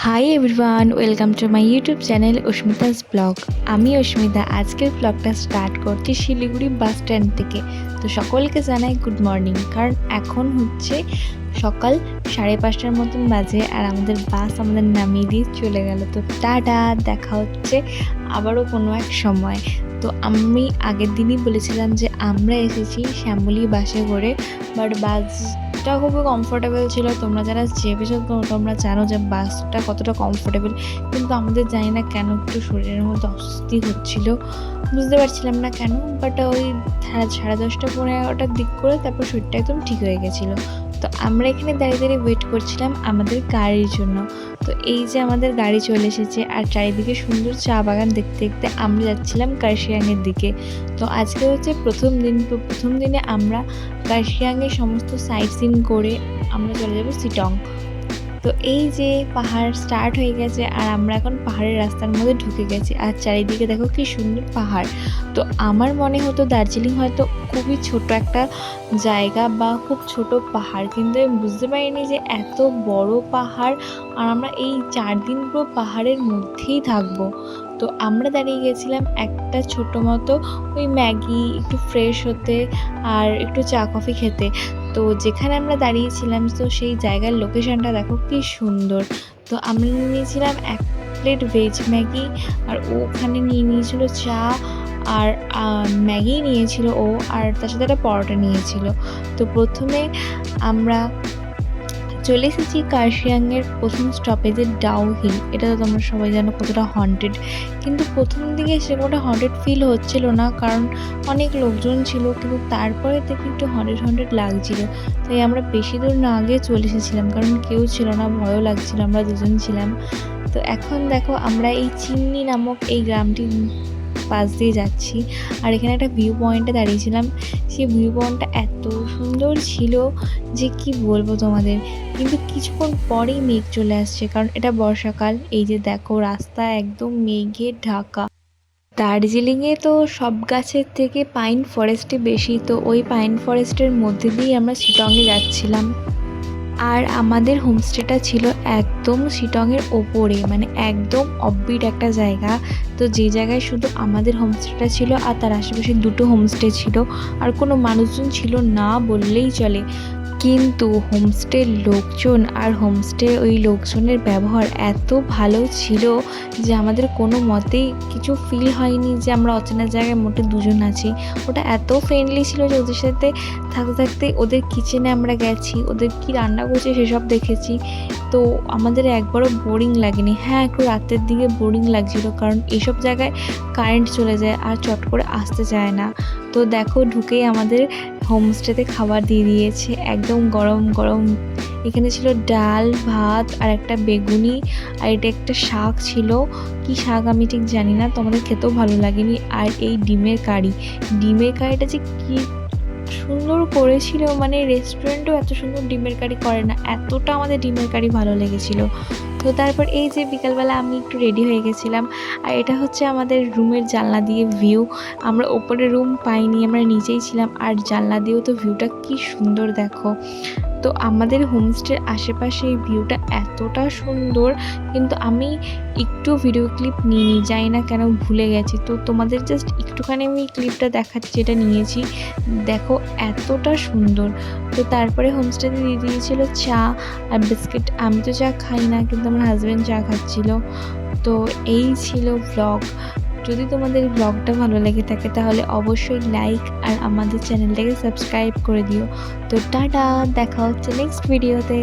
High everyone, welcome to my YouTube channel Asmita's vlog. আমি অস্মিতা। আজকের ব্লগটা স্টার্ট করছি শিলিগুড়ি বাস স্ট্যান্ড থেকে। তো সকলকে জানাই গুড মর্নিং, কারণ এখন হচ্ছে সকাল 5:30টার মতন বাজে আর আমাদের বাস আমাদের নামিয়ে দিয়ে চলে গেল। তো টাটা, দেখা হচ্ছে আবারও কোনো এক সময়। তো আমি আগের দিনই বলেছিলাম যে আমরা এসেছি শ্যামলী বাসে করে, বাট বাসটা খুবই কমফোর্টেবল ছিল। তোমরা যারা চেপেছো তোমরা জানো যে বাসটা কতটা কমফোর্টেবল, কিন্তু আমাদের জানি না কেন একটু শরীরের মধ্যে অস্বস্তি হচ্ছিলো, বুঝতে পারছিলাম না কেন। বাট ওই 10:30-11টার দিক করে তারপর শরীরটা একদম ঠিক হয়ে গেছিলো। তো আমরা এখানে দাঁড়িয়ে দাঁড়িয়ে ওয়েট করছিলাম আমাদের গাড়ির জন্য। তো এই যে আমাদের গাড়ি চলে এসেছে আর চারিদিকে সুন্দর চা বাগান দেখতে দেখতে আমরা যাচ্ছিলাম কার্শিয়াংয়ের দিকে। তো আজকে হচ্ছে প্রথম দিন। তো প্রথম দিনে আমরা কার্শিয়াংয়ের সমস্ত সাইট সিন করে আমরা চলে যাব শিটং। তো এই যে পাহাড় স্টার্ট হয়ে গেছে আর আমরা এখন পাহাড়ের রাস্তার মধ্যে ঢুকে গেছি আর চারিদিকে দেখো কি সুন্দর পাহাড়। তো আমার মনে হতো দার্জিলিং হয়তো খুবই ছোট একটা জায়গা বা খুব ছোট পাহাড়, কিন্তু আমি বুঝতে পারিনি যে এত বড় পাহাড় আর আমরা এই 4 দিন পুরো পাহাড়ের মধ্যেই থাকবো। তো আমরা দাঁড়িয়ে গেছিলাম একটা ছোট মতো ওই ম্যাগি একটু ফ্রেশ হতে আর একটু চা কফি খেতে। তো যেখানে আমরা দাঁড়িয়েছিলাম তো সেই জায়গার লোকেশনটা দেখো কি সুন্দর। তো আমরা নিয়েছিলাম 1 প্লেট ভেজ ম্যাগি আর ওখানে নিয়ে নিয়েছিল চা আর ম্যাগি নিয়েছিল ও, আর তার সাথে একটা পরোটা নিয়েছিল। তো প্রথমে আমরা চলে এসেছি কার্শিয়াংয়ের প্রথম স্টপেজে ডাউ হিল। এটা তো তোমরা সবাই জানো কতটা হন্টেড, কিন্তু প্রথম দিকে সেরকমটা হন্টেড ফিল হচ্ছিল না, কারণ অনেক লোকজন ছিল, কিন্তু তারপরে থেকে একটু হন্টেড লাগছিল। তাই আমরা বেশি দূর না আগে চলে এসেছিলাম, কারণ কেউ ছিল না, ভয়ও লাগছিল, আমরা দুজন ছিলাম। তো এখন দেখো আমরা এই চিমনি নামক এই গ্রামটি পাশ দিয়ে যাচ্ছি আর এখানে একটা ভিউ পয়েন্টে দাঁড়িয়েছিলাম। সেই ভিউ পয়েন্টটা এত সুন্দর ছিল যে কি বলবো তোমাদের, কিন্তু কিছুক্ষণ পরেই মেঘ চলে আসছে, কারণ এটা বর্ষাকাল। এই যে দেখো রাস্তা একদম মেঘে ঢাকা। দার্জিলিংয়ে তো সব গাছের থেকে পাইন ফরেস্টই বেশি, তো ওই পাইন ফরেস্টের মধ্যে দিয়েই আমরা শিটংয়ে যাচ্ছিলাম। আর আমাদের হোমস্টেটা ছিল একদম শিটংয়ের ওপরে, মানে একদম অফবিট একটা জায়গা। তো যে জায়গায় শুধু আমাদের হোমস্টেটা ছিল আর তার আশেপাশে 2টো হোমস্টে ছিল, আর কোনো মানুষজন ছিল না বললেই চলে। কিন্তু হোমস্টের লোকজন আর হোমস্টে ওই লোকজনের ব্যবহার এত ভালো ছিল যে আমাদের কোনো মতেই কিছু ফিল হয়নি যে আমরা অচেনা জায়গায় মোটে দুজন আছি। ওটা এত ফ্রেন্ডলি ছিল যে ওদের সাথে থাকতে থাকতে ওদের কিচেনে আমরা গেছি, ওদের কি রান্না করছে সেসব দেখেছি। তো আমাদের একবারও বোরিং লাগেনি। হ্যাঁ, একটু রাতের দিকে বোরিং লাগছিল, কারণ এইসব জায়গায় কারেন্ট চলে যায় আর চট করে আসতে চায় না। তো দেখো ঢুকেই আমাদের হোমস্টেতে খাবার দিয়ে দিয়েছে একদম গরম গরম। এখানে ছিল ডাল ভাত আর একটা বেগুনি, আর এটা একটা শাক ছিল, কি শাক আমি ঠিক জানি না, তো আমাদের খেতেও ভালো লাগেনি। আর এই ডিমের কারিটা যে কি সুন্দর করেছিল, মানে রেস্টুরেন্টও এত সুন্দর ডিমের কারি করে না, এতটা আমাদের ডিমের কারি ভালো লেগেছিল। তো তারপর এই যে বিকালবেলা আমি একটু রেডি হয়ে গেছিলাম আর এটা হচ্ছে আমাদের রুমের জানলা দিয়ে ভিউ। আমরা ওপরে রুম পাইনি, আমরা নিচেই ছিলাম আর জানলা দিয়েও তো ভিউটা কি সুন্দর দেখো। তো আমাদের হোমস্টের আশেপাশে এই ভিউটা এতটা সুন্দর, কিন্তু আমি একটু ভিডিও ক্লিপ নিয়ে যাই না কেন ভুলে গেছি। তো তোমাদের জাস্ট একটুখানি আমি ক্লিপটা দেখাচ্ছি, যেটা নিয়েছি দেখো এতটা সুন্দর। তো তারপরে হোমস্টেতে দিয়ে দিয়েছিল চা আর বিস্কিট। আমি তো চা খাই না, কিন্তু আমার হাজব্যান্ড চা খাচ্ছিল। তো এই ছিল ব্লগ। যদি তোমাদের ব্লগটা ভালো লেগে থাকে তাহলে অবশ্যই লাইক আর আমাদের চ্যানেলটাকে সাবস্ক্রাইব করে দিও। তো টাটা, দেখা হচ্ছে নেক্সট ভিডিওতে।